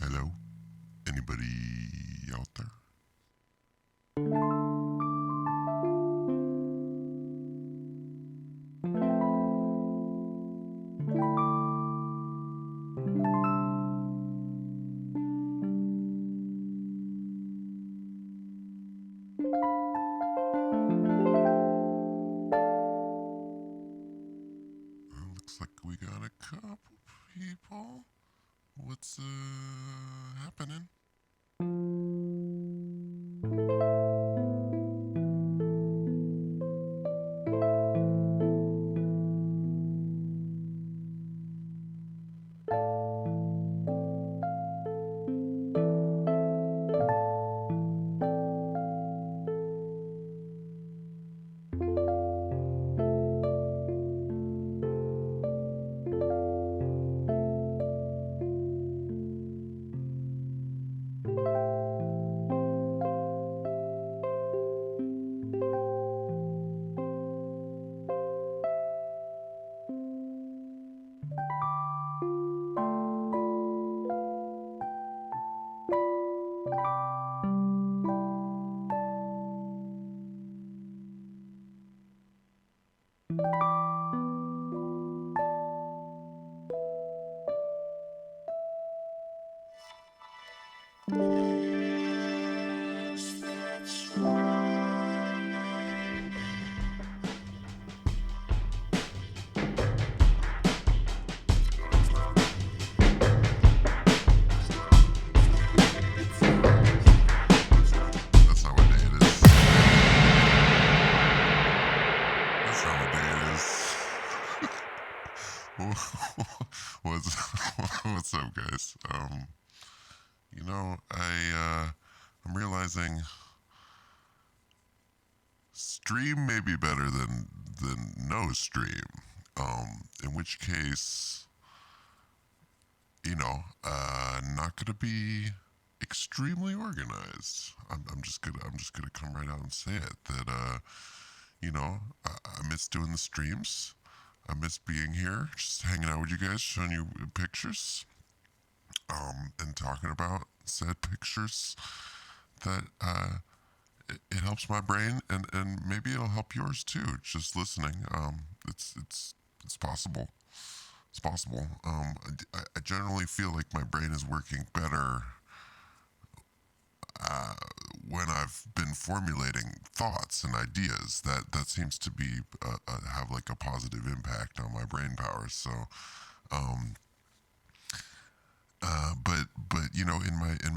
Hello? Anybody out there? Looks like we got a couple people. What's happening? That's not what day it is. That's not what day it is. What's up, guys? I'm realizing stream may be better than no stream. In which case, not gonna be extremely organized. I'm just gonna come right out and say it that I miss doing the streams. I miss being here, just hanging out with you guys, showing you pictures, and talking about said pictures. That it helps my brain, and maybe it'll help yours too. Just listening, it's possible. It's possible. I generally feel like my brain is working better when I've been formulating thoughts and ideas. That seems to be have like a positive impact on my brain power. So, um, but in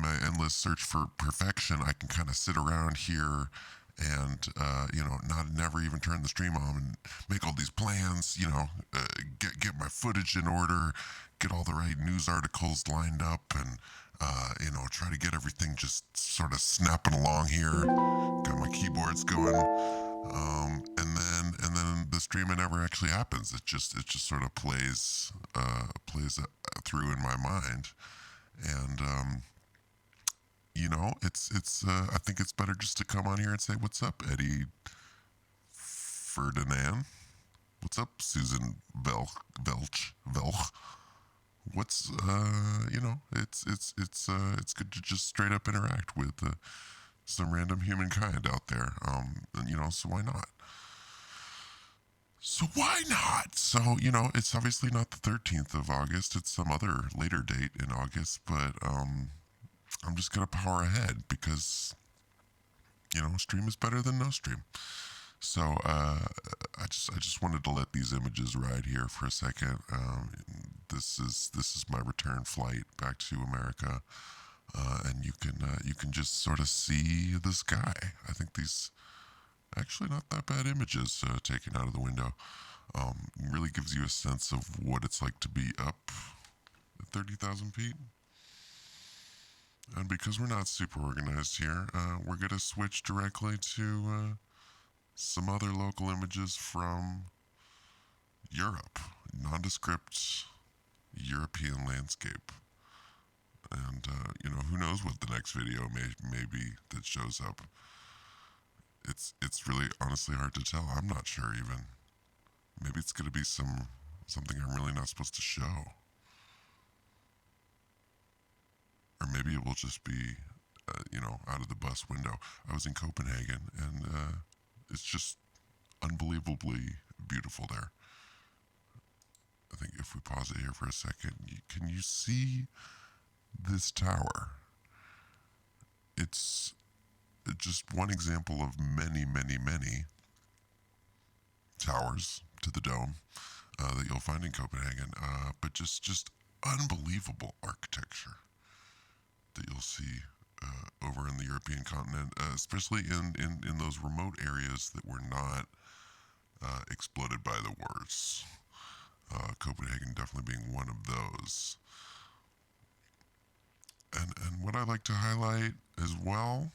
my endless search for perfection, I can kind of sit around here and not never even turn the stream on and make all these plans. Get my footage in order, get all the right news articles lined up, and try to get everything just sort of snapping along here. Got my keyboards going, and then the streaming never actually happens. It just sort of plays through in my mind, and it's I think it's better just to come on here and say, "What's up, Eddie Ferdinand? What's up, Susan Velch? What's it's good to just straight up interact with some random humankind out there. So why not? So why not? So it's obviously not the 13th of August. It's some other later date in August, but I'm just gonna power ahead because stream is better than no stream. So I just wanted to let these images ride here for a second. This is my return flight back to America, and you can just sort of see the sky. I think these actually not that bad images taken out of the window. Really gives you a sense of what it's like to be up at 30,000 feet. And because we're not super organized here, we're going to switch directly to some other local images from Europe. Nondescript European landscape. And, who knows what the next video may be that shows up. It's really honestly hard to tell. I'm not sure even. Maybe it's going to be something I'm really not supposed to show. or maybe it will just be, out of the bus window. I was in Copenhagen, and it's just unbelievably beautiful there. I think if we pause it here for a second, can you see this tower? It's just one example of many, many, many towers to the dome that you'll find in Copenhagen, but just unbelievable architecture that you'll see over in the European continent, especially in those remote areas that were not exploded by the wars. Copenhagen definitely being one of those. And what I'd like to highlight as well,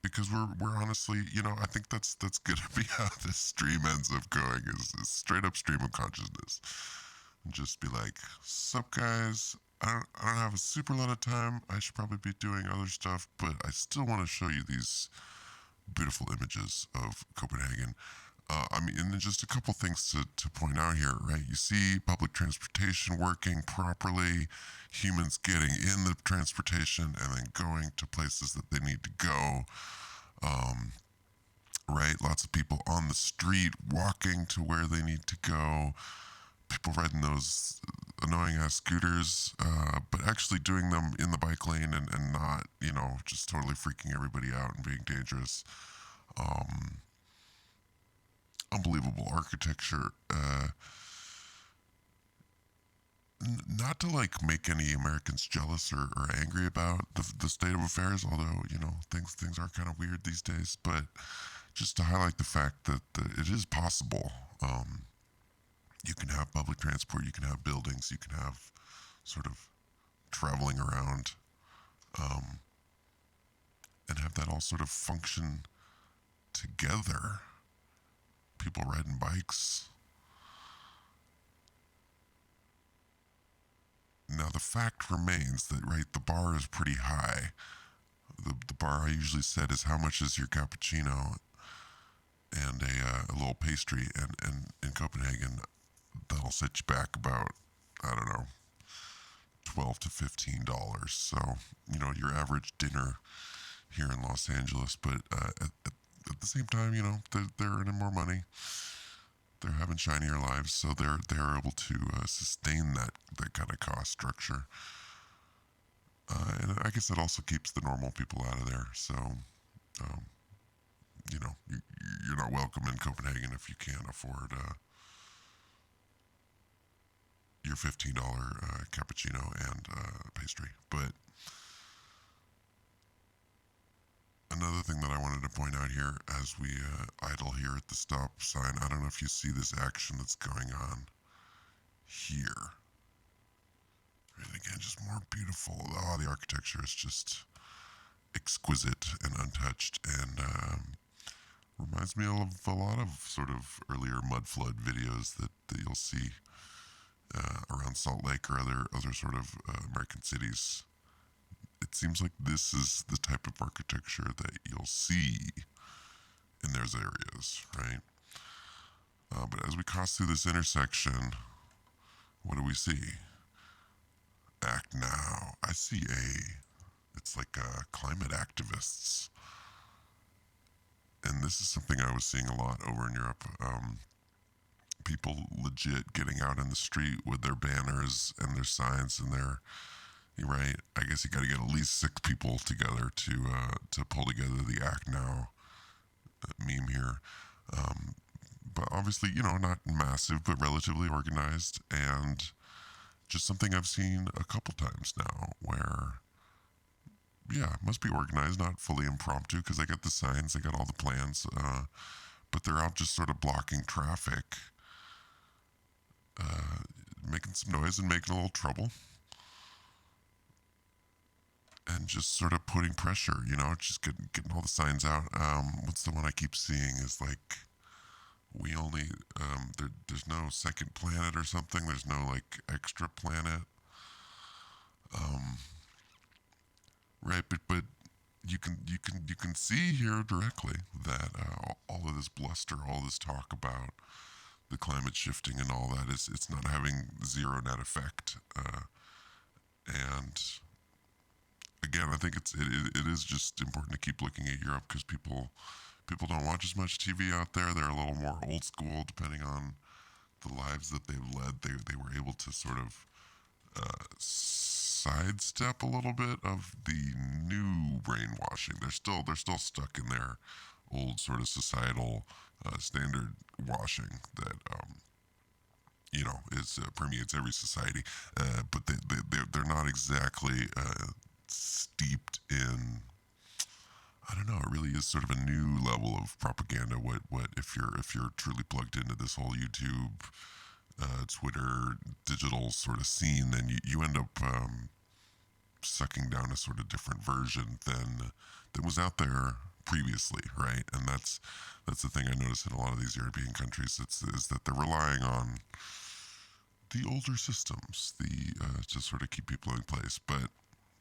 because we're honestly, I think that's gonna be how this stream ends up going, is straight up stream of consciousness. And just be like, sup guys, I don't have a super lot of time. I should probably be doing other stuff, but I still want to show you these beautiful images of Copenhagen. And then just a couple things to point out here, right? You see public transportation working properly, humans getting in the transportation and then going to places that they need to go, right? Lots of people on the street walking to where they need to go, people riding those annoying ass scooters, but actually doing them in the bike lane and not, just totally freaking everybody out and being dangerous. Unbelievable architecture. Not to like make any Americans jealous or angry about the state of affairs, although things are kind of weird these days. But just to highlight the fact that it is possible. You can have public transport, you can have buildings, you can have sort of traveling around, and have that all sort of function together. People riding bikes. Now the fact remains that, right, the bar is pretty high. The bar I usually set is how much is your cappuccino and a little pastry, and in Copenhagen that'll set you back about, I don't know, $12 to $15. So your average dinner here in Los Angeles, but at the same time, they're earning more money. They're having shinier lives, so they're able to sustain that kind of cost structure. And I guess it also keeps the normal people out of there. So, you're not welcome in Copenhagen if you can't afford your $15 cappuccino and pastry. But another thing that I wanted to point out here as we idle here at the stop sign, I don't know if you see this action that's going on here. And again, just more beautiful. Oh, the architecture is just exquisite and untouched, and reminds me of a lot of sort of earlier mud flood videos that you'll see around Salt Lake or other sort of American cities. It seems like this is the type of architecture that you'll see in those areas, right? But as we cross through this intersection, what do we see? Act now. I see it's like climate activists. And this is something I was seeing a lot over in Europe. People legit getting out in the street with their banners and their signs and their, right? I guess you got to get at least 6 people together to pull together the Act Now meme here. But obviously, not massive, but relatively organized, and just something I've seen a couple times now where, yeah, it must be organized, not fully impromptu, because they got the signs, they got all the plans, but they're out just sort of blocking traffic, making some noise and making a little trouble, and just sort of putting pressure, just getting all the signs out. What's the one I keep seeing is like, we only, there's no second planet or something, there's no like extra planet, right? But you can see here directly that all of this bluster, all this talk about the climate shifting and all that it's not having zero net effect. again, I think it is just important to keep looking at Europe because people don't watch as much TV out there. They're a little more old school, depending on the lives that they've led. They were able to sort of sidestep a little bit of the new brainwashing. They're still stuck in their old sort of societal standard washing that is permeates every society. But they're not exactly steeped in. I don't know. It really is sort of a new level of propaganda. What if you're truly plugged into this whole YouTube, Twitter, digital sort of scene, then you end up sucking down a sort of different version than was out there previously, right? And that's the thing I notice in a lot of these European countries. Is that they're relying on the older systems, the to sort of keep people in place, but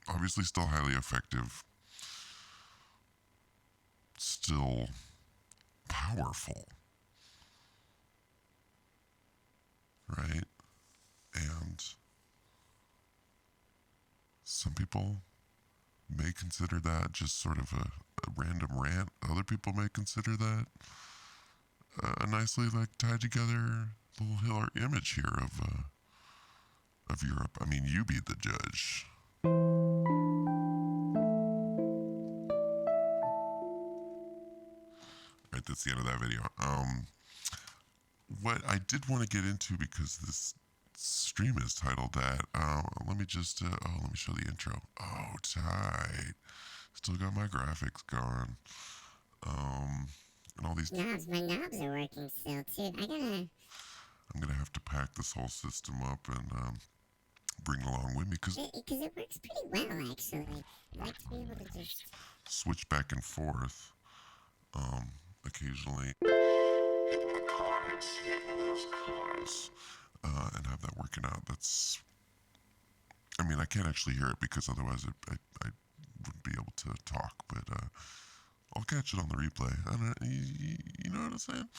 obviously still highly effective, still powerful, right? And some people may consider that just sort of a random rant. Other people may consider that a nicely like tied together little image here of Europe. I mean, you be the judge. Right, that's the end of that video. What I did want to get into, because this stream is titled that. Let me just let me show the intro. Oh, tight. Still got my graphics going. And all these. My knobs are working still, too. I'm gonna have to pack this whole system up and bring it along with me because it works pretty well, actually. I like to be able to just switch back and forth occasionally and have that working out. That's. I mean, I can't actually hear it because otherwise I wouldn't be able to talk, but I'll catch it on the replay. I don't, you know what I'm saying?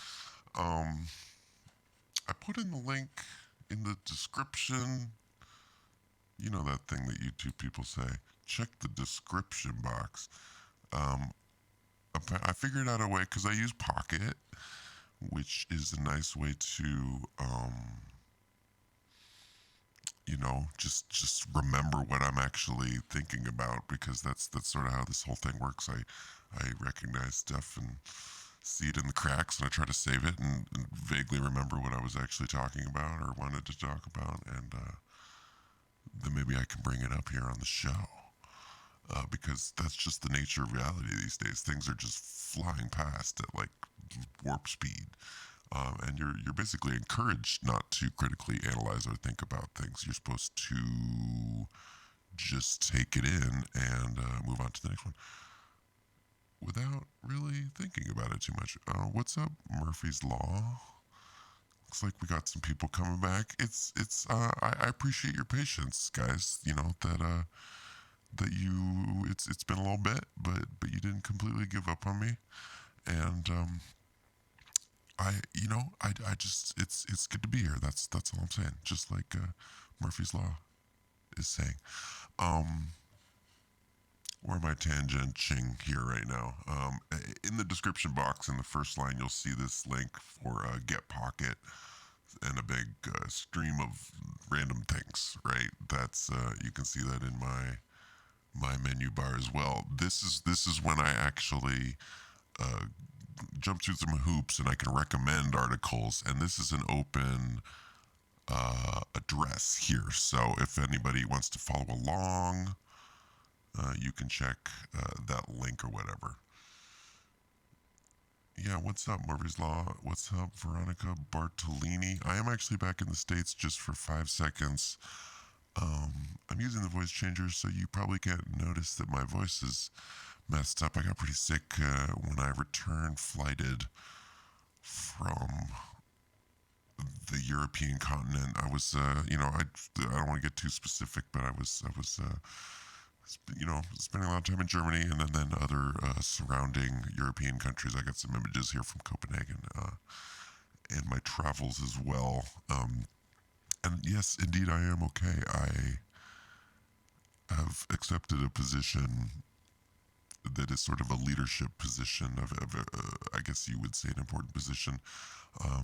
I put in the link in the description. You know that thing that YouTube people say, check the description box. I figured out a way, because I use Pocket, which is a nice way to, just remember what I'm actually thinking about, because that's sort of how this whole thing works. I recognize stuff and see it in the cracks, and I try to save it and vaguely remember what I was actually talking about or wanted to talk about, and then maybe I can bring it up here on the show. Because that's just the nature of reality these days. Things are just flying past at like warp speed. And you're basically encouraged not to critically analyze or think about things. You're supposed to just take it in and move on to the next one without really thinking about it too much. What's up, Murphy's Law? Looks like we got some people coming back. I appreciate your patience, guys. You know that it's been a little bit, but you didn't completely give up on me, and I just it's good to be here. That's all I'm saying. Just like Murphy's Law is saying. Where am I tangenting here right now? In the description box, in the first line, you'll see this link for Get Pocket and a big stream of random things. Right? That's you can see that in my menu bar as well. This is when I actually jump through some hoops and I can recommend articles. And this is an open address here. So if anybody wants to follow along, you can check that link or whatever. Yeah, what's up, Murphy's Law? What's up, Veronica Bartolini? I am actually back in the States just for 5 seconds. I'm using the voice changer, so you probably can't notice that my voice is messed up. I got pretty sick when I returned flighted from the European continent. I was, I don't want to get too specific, but I was spending a lot of time in Germany and then other surrounding European countries. I got some images here from Copenhagen and my travels as well. And yes, indeed, I am okay. I have I've accepted a position that is sort of a leadership position I guess you would say an important position, a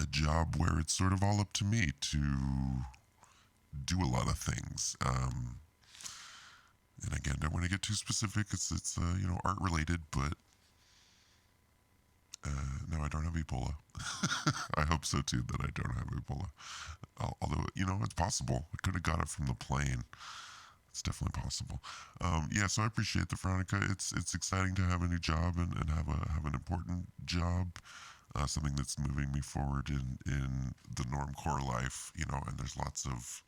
job where it's sort of all up to me to do a lot of things. And again, don't want to get too specific. It's art related, but no, I don't have Ebola. I hope so too that I don't have Ebola. Although it's possible. I could have got it from the plane. It's definitely possible. Yeah, so I appreciate the Veronica. It's exciting to have a new job and have an important job, something that's moving me forward in the normcore life. And there's lots of,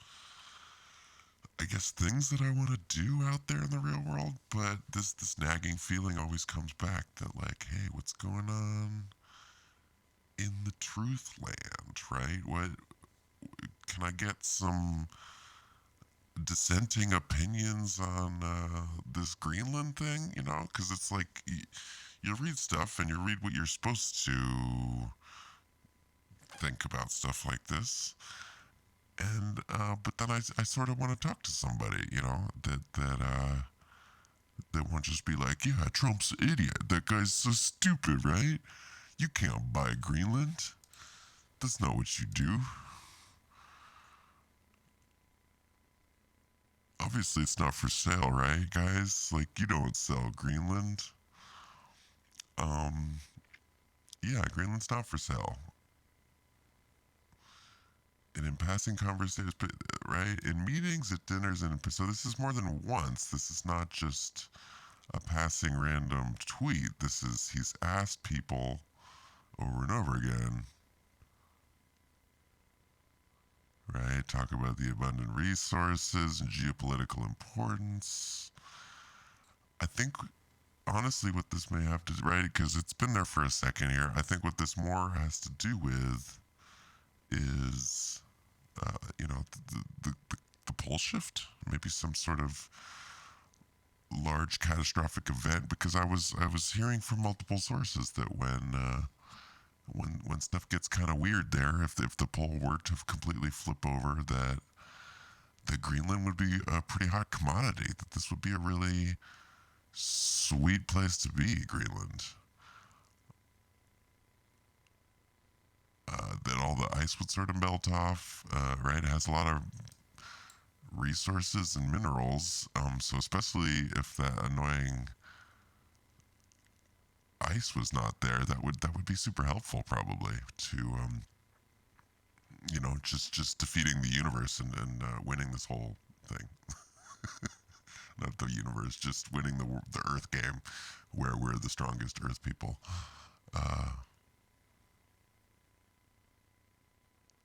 I guess, things that I want to do out there in the real world. But this nagging feeling always comes back that like, hey, what's going on in the truth land, right? What can I get some dissenting opinions on this Greenland thing, because it's like you read stuff and you read what you're supposed to think about stuff like this, and but then I sort of want to talk to somebody, that won't just be like, yeah, Trump's an idiot. That guy's so stupid, right? You can't buy Greenland. That's not what you do. Obviously, it's not for sale, right, guys? Like, you don't sell Greenland. Um, yeah, Greenland's not for sale. And in passing conversations, right, in meetings, at dinners, and so this is more than once. This is not just a passing random tweet. He's asked people over and over again, right? Talk about the abundant resources and geopolitical importance. I think honestly, what this may have to, right, because it's been there for a second here. I think what this more has to do with is, the pole shift, maybe some sort of large catastrophic event. Because I was hearing from multiple sources that when stuff gets kind of weird there, if the pole were to completely flip over, that Greenland would be a pretty hot commodity. That this would be a really sweet place to be, Greenland. That all the ice would sort of melt off, right? It has a lot of resources and minerals, so especially if that annoying ice was not there, that would be super helpful probably to just defeating the universe and winning this whole thing. Not the universe, just winning the Earth game, where we're the strongest Earth people. Uh,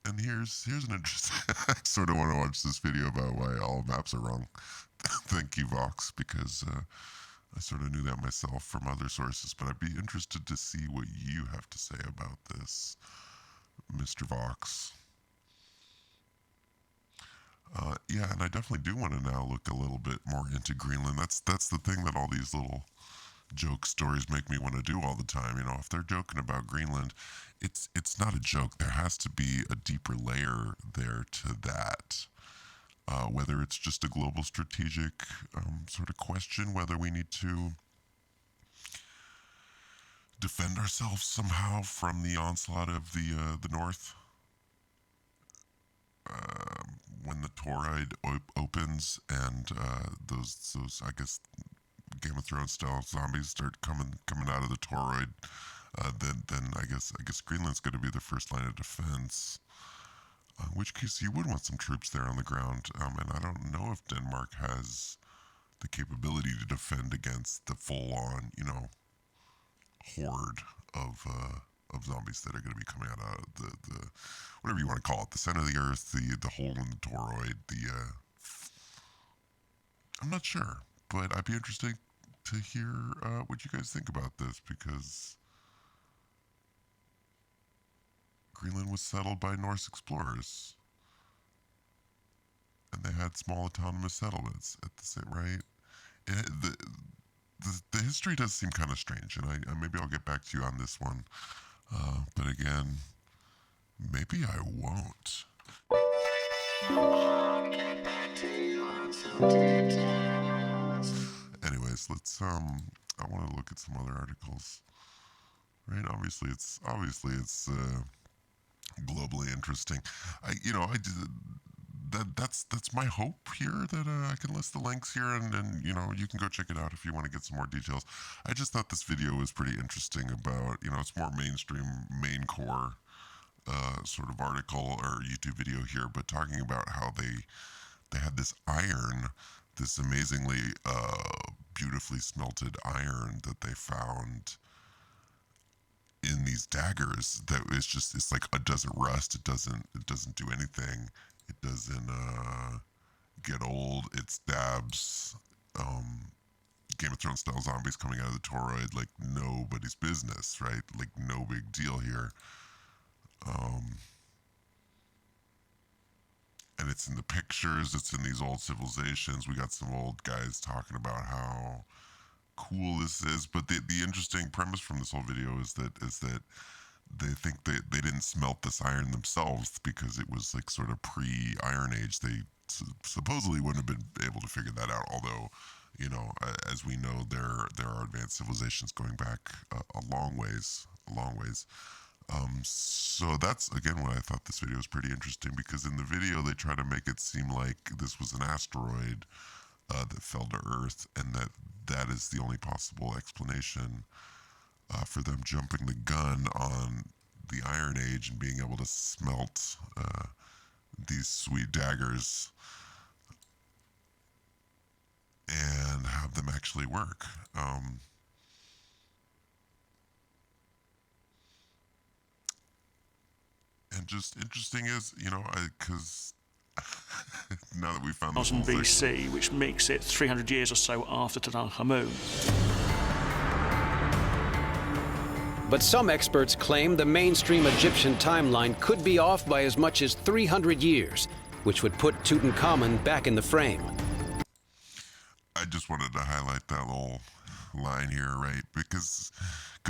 and here's an interesting. I sort of want to watch this video about why all maps are wrong. Thank you, Vox, because I sort of knew that myself from other sources, but I'd be interested to see what you have to say about this, Mr. Vox. Yeah, and I definitely do want to now look a little bit more into Greenland. That's the thing that all these little joke stories make me want to do all the time. If they're joking about Greenland, it's not a joke. There has to be a deeper layer there to that. Whether it's just a global strategic sort of question, whether we need to defend ourselves somehow from the onslaught of the North. When the toroid opens and those I guess Game of Thrones style zombies start coming out of the toroid, then I guess Greenland's going to be the first line of defense. In which case, you would want some troops there on the ground, and I don't know if Denmark has the capability to defend against the full-on, horde of zombies that are going to be coming out of the whatever you want to call it, the center of the earth, the hole in the toroid. I'm not sure, but I'd be interested to hear what you guys think about this, because Greenland was settled by Norse explorers, and they had small autonomous settlements at the same right. The history does seem kind of strange, and I maybe I'll get back to you on this one. But again, maybe I won't. I want to look at some other articles. Right? Obviously it's globally interesting. That's my hope here that I can list the links here and you can go check it out if you want to get some more details. I just thought this video was pretty interesting about it's more mainstream, main core sort of article or YouTube video here, but talking about how they had this iron, this amazingly beautifully smelted iron that they found in these daggers that it's like it doesn't rust, it doesn't do anything, it doesn't get old, it stabs Game of Thrones style zombies coming out of the toroid like nobody's business, right? Like no big deal here. And it's in the pictures, it's in these old civilizations. We got some old guys talking about how cool this is, but the interesting premise from this whole video is that they think they didn't smelt this iron themselves because it was like sort of pre-Iron Age. They supposedly wouldn't have been able to figure that out, although as we know, there are advanced civilizations going back a long ways. So that's again why I thought this video was pretty interesting, because in the video they try to make it seem like this was an asteroid that fell to Earth, and that is the only possible explanation for them jumping the gun on the Iron Age and being able to smelt these sweet daggers and have them actually work. And just interesting is, because now that we found this whole BC, which makes it 300 years or so after Tutankhamun. But some experts claim the mainstream Egyptian timeline could be off by as much as 300 years, which would put Tutankhamun back in the frame. I just wanted to highlight that little line here, right? Because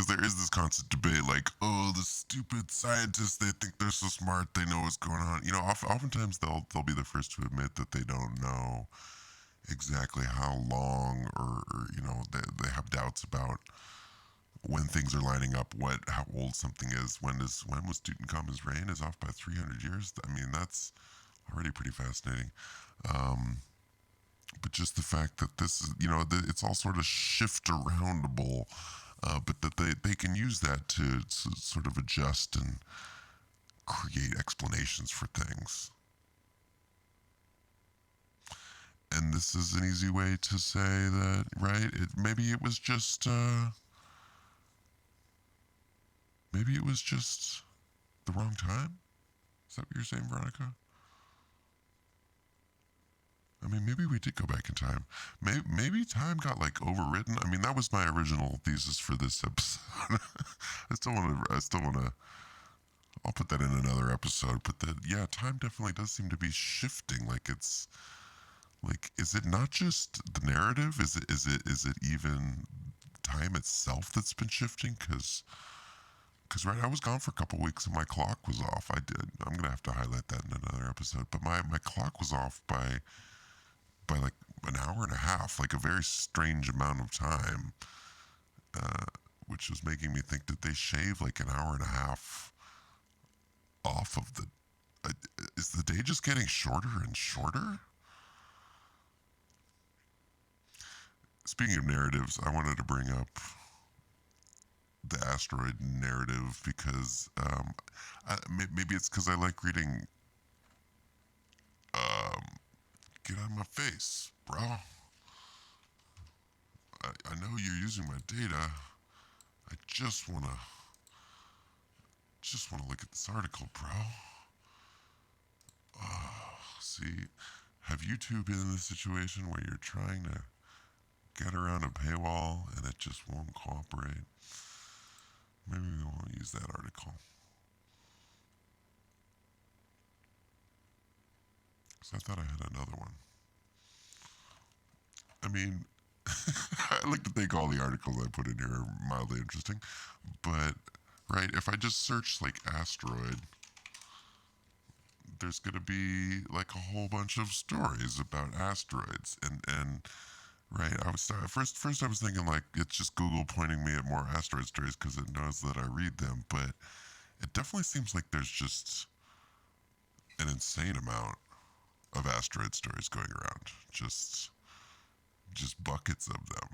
there is this constant debate, like, oh, the stupid scientists, they think they're so smart, they know what's going on. Oftentimes they'll be the first to admit that they don't know exactly how long, or they have doubts about when things are lining up, how old something is. When was Tutankhamun's reign is off by 300 years? I mean, that's already pretty fascinating. But just the fact that this is, it's all sort of shift aroundable, but that they can use that to sort of adjust and create explanations for things. And this is an easy way to say that, right? Maybe it was just the wrong time. Is that what you're saying, Veronica? I mean, maybe we did go back in time. Maybe time got like overwritten. I mean, that was my original thesis for this episode. I still want to. I'll put that in another episode. But time definitely does seem to be shifting. Like it's like, is it not just the narrative? Is it even time itself that's been shifting? Because right, I was gone for a couple weeks and my clock was off. I'm gonna have to highlight that in another episode. But my clock was off by like an hour and a half, like a very strange amount of time, which was making me think, did they shave like an hour and a half off of the... is the day just getting shorter and shorter? Speaking of narratives, I wanted to bring up the asteroid narrative because maybe it's because I like reading... get out of my face, bro. I know you're using my data. I just wanna look at this article, bro. See, have YouTube been in this situation where you're trying to get around a paywall and it just won't cooperate? Maybe we won't use that article. So I thought I had another one. I mean, I like to think all the articles I put in here are mildly interesting, but, right, if I just search, like, asteroid, there's going to be, like, a whole bunch of stories about asteroids, and Right. I was first. I was thinking like it's just Google pointing me at more asteroid stories because it knows that I read them. But it definitely seems like there's just an insane amount of asteroid stories going around. Just buckets of them.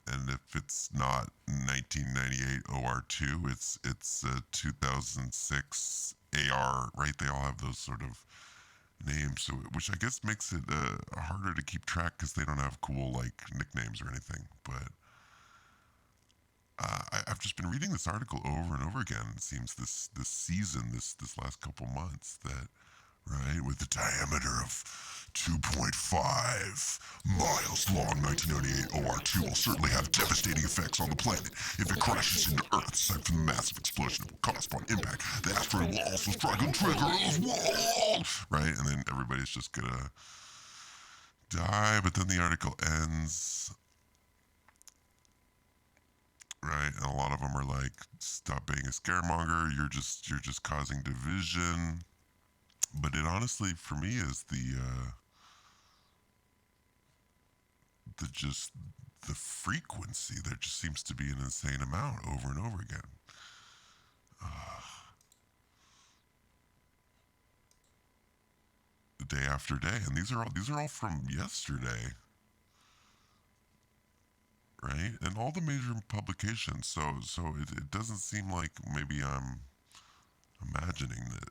And if it's not 1998 OR2, it's 2006 AR. Right. They all have those sort of names, so which I guess makes it harder to keep track because they don't have cool like nicknames or anything. But I've just been reading this article over and over again. It seems this season, this last couple months, that right with the diameter of 2.5 miles long, 1998 OR2 will certainly have devastating effects on the planet. If it crashes into Earth, aside from the massive explosion it will cause upon impact, the asteroid will also strike a trigger as well. Right, and then everybody's just gonna die. But then the article ends. Right, and a lot of them are like, "Stop being a scaremonger. You're just causing division." But it honestly, for me, is the frequency. There just seems to be an insane amount over and over again. Day after day, and these are all from yesterday, right? And all the major publications. So it doesn't seem like maybe I'm imagining that.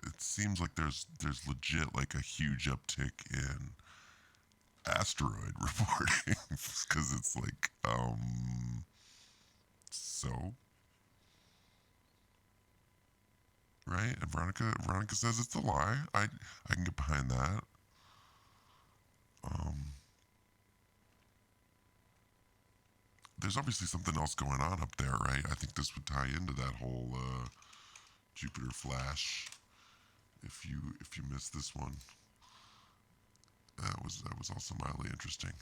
It seems like there's legit like a huge uptick in asteroid reporting because it's like so right. And Veronica says it's a lie. I can get behind that. um there's obviously something else going on up there, right? I think this would tie into that whole Jupiter flash. If you missed this one, that was also mildly interesting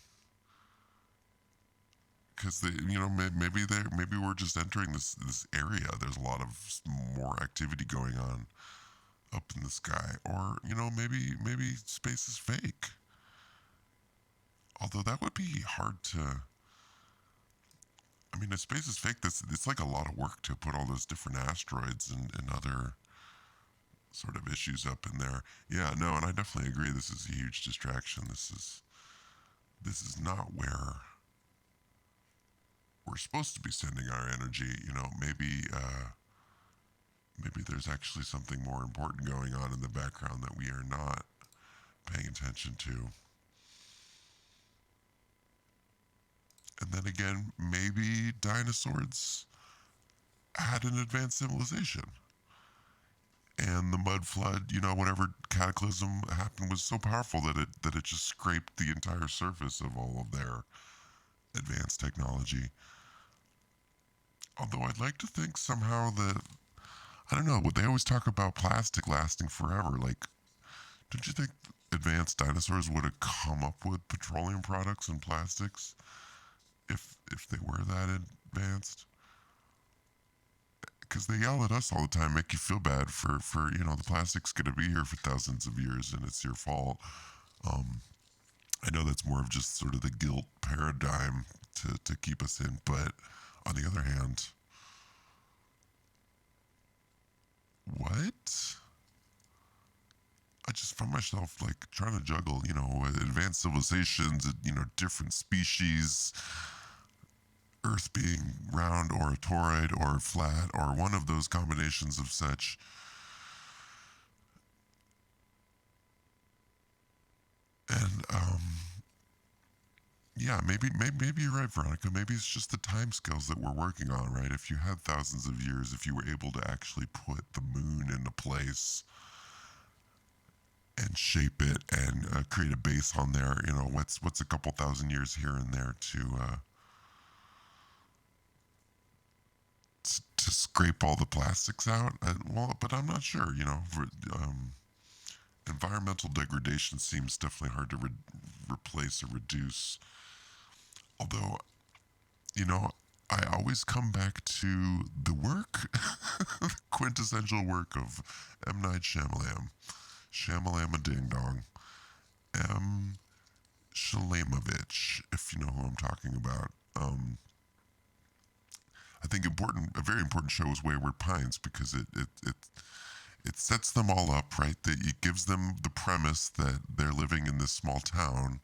because maybe we're just entering this area. There's a lot of more activity going on up in the sky, or maybe space is fake. Although that would be hard to. I mean, if space is fake, it's like a lot of work to put all those different asteroids and other sort of issues up in there. Yeah, no, and I definitely agree. This is a huge distraction. This is not where we're supposed to be sending our energy. Maybe there's actually something more important going on in the background that we are not paying attention to. And then again, maybe dinosaurs had an advanced civilization. And the mud flood, whatever cataclysm happened was so powerful that it just scraped the entire surface of all of their advanced technology. Although I'd like to think somehow that, I don't know, what they always talk about plastic lasting forever. Like, don't you think advanced dinosaurs would have come up with petroleum products and plastics if they were that advanced? Because they yell at us all the time, make you feel bad for the plastic's going to be here for thousands of years and it's your fault. I know that's more of just sort of the guilt paradigm to keep us in, but on the other hand, what? I just find myself like trying to juggle, advanced civilizations, different species, Earth being round or a toroid or flat or one of those combinations of such. And yeah, maybe you're right, Veronica. Maybe it's just the time scales that we're working on, right? If you had thousands of years, if you were able to actually put the moon into place and shape it and create a base on there, what's a couple thousand years here and there to scrape all the plastics out. But I'm not sure. Environmental degradation seems definitely hard to replace or reduce. Although, I always come back to the work, the quintessential work of M. Night Shyamalan. Shyamalama Ding Dong. M. Shalemovich, if you know who I'm talking about. I think a very important show is Wayward Pines because it sets them all up, right? That it gives them the premise that they're living in this small town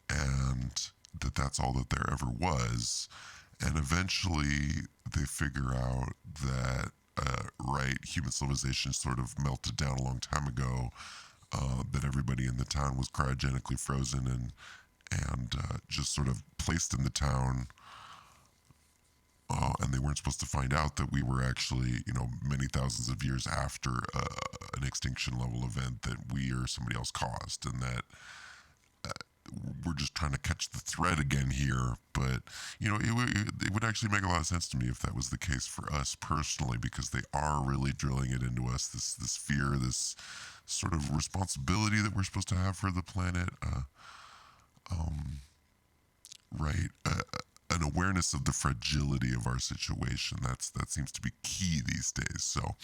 and that's all that there ever was. And eventually they figure out that, right, human civilization sort of melted down a long time ago, that everybody in the town was cryogenically frozen and just sort of placed in the town, and they weren't supposed to find out that we were actually, many thousands of years after an extinction level event that we or somebody else caused, and that we're just trying to catch the thread again here. But it would actually make a lot of sense to me if that was the case for us personally, because they are really drilling it into us, this fear, this sort of responsibility that we're supposed to have for the planet, right? An awareness of the fragility of our situation. That seems to be key these days. So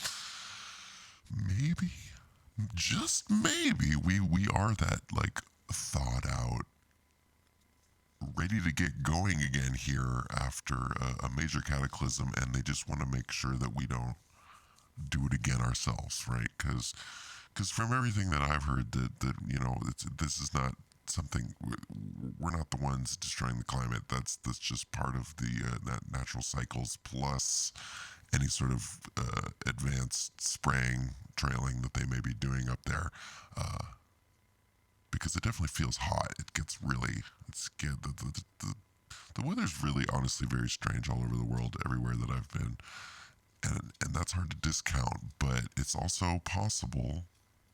maybe, just maybe, we are that, like, thought out, ready to get going again here after a major cataclysm, and they just want to make sure that we don't do it again ourselves, right? Because from everything that I've heard, that this is not something, we're not the ones destroying the climate. That's just part of the natural cycles, plus any sort of advanced spraying, trailing that they may be doing up there. Because it definitely feels hot. It gets really, it's good. The weather's really, honestly, very strange all over the world, everywhere that I've been, and that's hard to discount. But it's also possible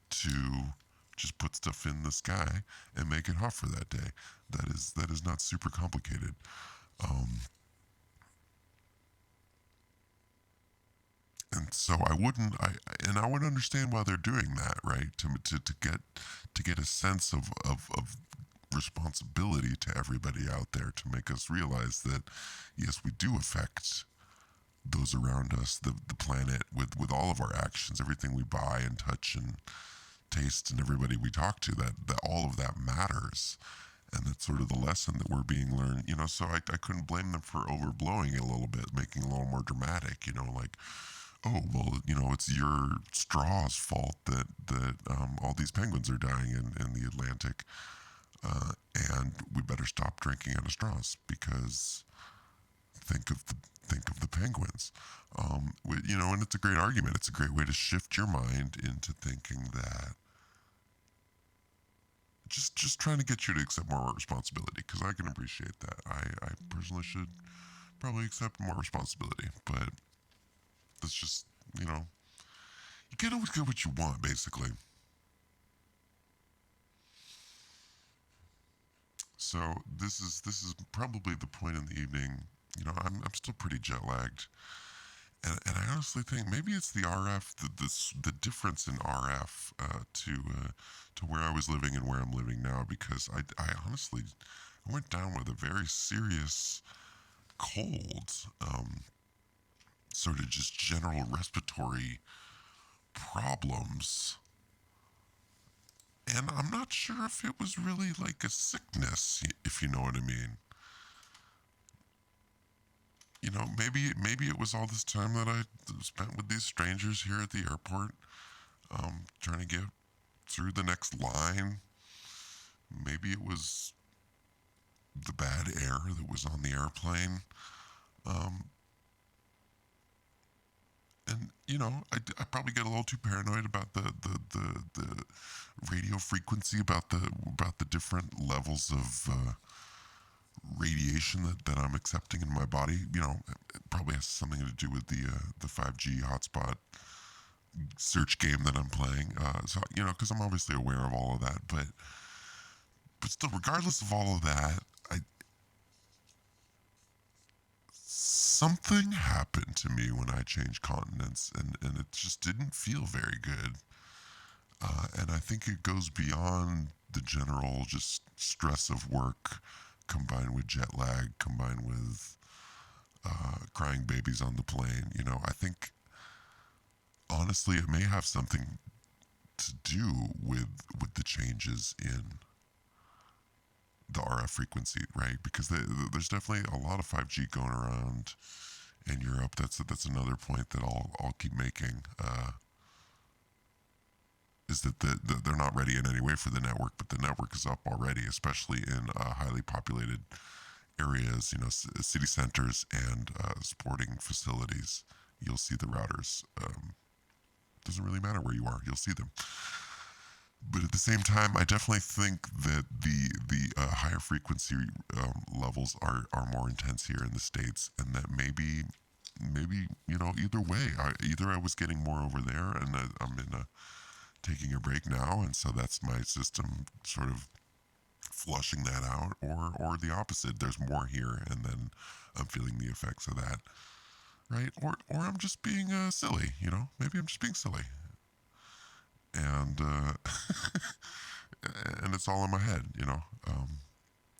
to just put stuff in the sky and make it hot for that day. That is not super complicated. And so I would understand why they're doing that, right? To get a sense of responsibility to everybody out there, to make us realize that yes, we do affect those around us, the planet, with all of our actions, everything we buy and touch and taste, and everybody we talk to, that all of that matters. And that's sort of the lesson that we're being learned, so I couldn't blame them for overblowing it a little bit, making it a little more dramatic, like, oh, well, it's your straw's fault that all these penguins are dying in the Atlantic, and we better stop drinking out of straws, because think of the penguins. And it's a great argument. It's a great way to shift your mind into thinking that just trying to get you to accept more responsibility, because I can appreciate that. I personally should probably accept more responsibility, but that's just, you can't always get what you want, basically. So this is probably the point in the evening. I'm still pretty jet lagged, and I honestly think maybe it's the RF, the difference in RF to where I was living and where I'm living now, because I honestly went down with a very serious cold, sort of just general respiratory problems. And I'm not sure if it was really like a sickness, if you know what I mean. Maybe it was all this time that I spent with these strangers here at the airport, trying to get through the next line. Maybe it was the bad air that was on the airplane. And I probably get a little too paranoid about the radio frequency, about the different levels of radiation that I'm accepting in my body. It probably has something to do with the 5G hotspot search game that I'm playing. So because I'm obviously aware of all of that, but still, regardless of all of that, something happened to me when I changed continents, and it just didn't feel very good. And I think it goes beyond the general just stress of work, combined with jet lag, combined with crying babies on the plane. I think, honestly, it may have something to do with the changes in the RF frequency, right? Because there's definitely a lot of 5G going around in Europe. That's another point that I'll keep making. Is that they're not ready in any way for the network, but the network is up already, especially in highly populated areas, city centers and sporting facilities. You'll see the routers. Doesn't really matter where you are, you'll see them. But at the same time, I definitely think that the higher frequency levels are more intense here in the States, and that maybe either way, either I was getting more over there, and I'm taking a break now, and so that's my system sort of flushing that out, or the opposite. There's more here, and then I'm feeling the effects of that, right? Or I'm just being silly, Maybe I'm just being silly, and and it's all in my head,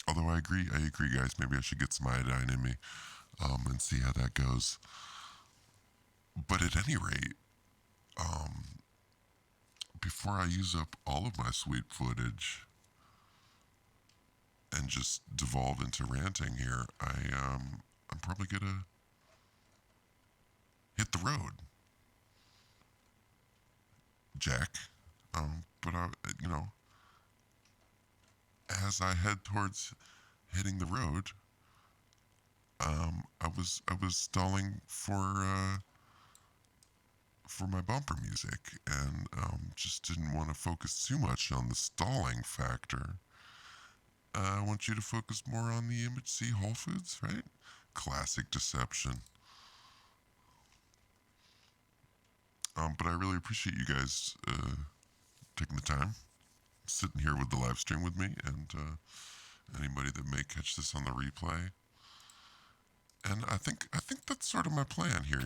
Although I agree, guys. Maybe I should get some iodine in me, and see how that goes. But at any rate, before I use up all of my sweet footage and just devolve into ranting here, I'm probably gonna hit the road, Jack. But as I head towards hitting the road, I was stalling for my bumper music, and just didn't want to focus too much on the stalling factor. I want you to focus more on the image. See Whole Foods, right? Classic deception. But I really appreciate you guys taking the time, sitting here with the live stream with me, and anybody that may catch this on the replay. And I think that's sort of my plan here,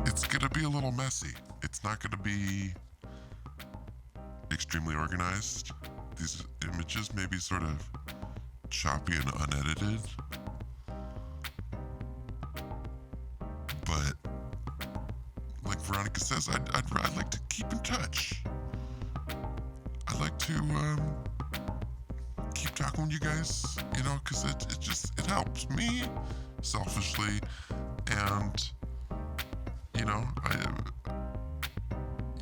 It's gonna be a little messy. It's not gonna be extremely organized. These images may be sort of choppy and unedited, but like Veronica says, I'd like to keep in touch. I'd like to keep talking with you guys, because it helps me selfishly, and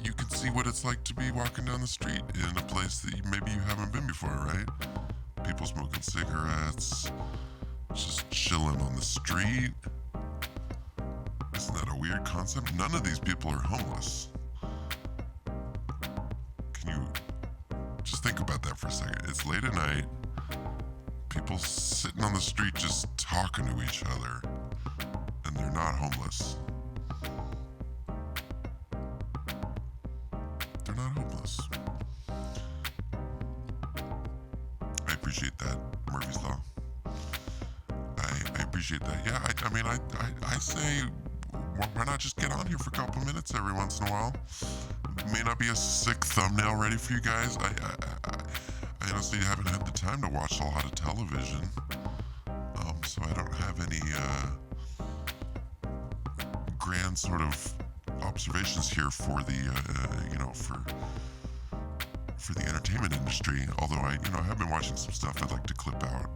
you can see what it's like to be walking down the street in a place that maybe you haven't been before, right? People smoking cigarettes, just chilling on the street. Isn't that a weird concept? None of these people are homeless. Can you just think about that for a second? It's late at night. People sitting on the street just talking to each other, and they're not homeless. They're not homeless. I appreciate that, Murphy's Law. I appreciate that. Yeah, I say, why not just get on here for a couple minutes every once in a while? It may not be a sick thumbnail ready for you guys. I honestly haven't had the time to watch a lot of television, so I don't have any grand sort of observations here for the for the entertainment industry. Although I have been watching some stuff I'd like to clip out.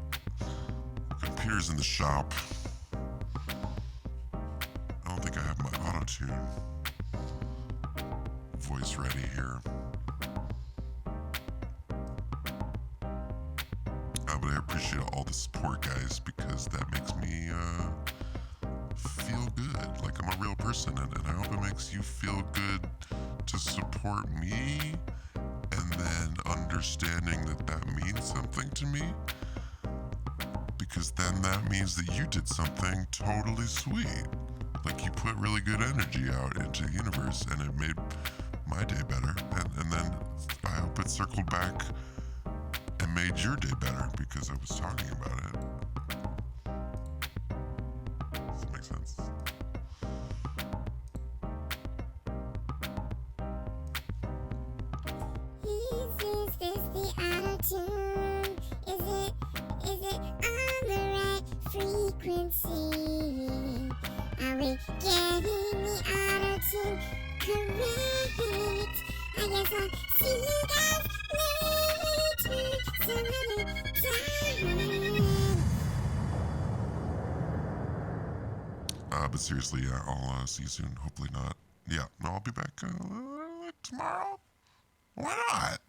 Computers in the shop. I don't think I have my auto-tune voice ready here. But I appreciate all the support, guys, because that makes me feel good. Like I'm a real person, and I hope it makes you feel good to support me, and then understanding that means something to me, because then that means that you did something totally sweet. Like you put really good energy out into the universe, and it made my day better, and then I hope it circled back and made your day better because I was talking about it. Does that make sense? Is this the auto-tune? Is it on the right frequency? Are we getting the auto-tune correct? I guess I'll see you guys But seriously, yeah, I'll see you soon. Hopefully not. Yeah, no, I'll be back tomorrow. Why not?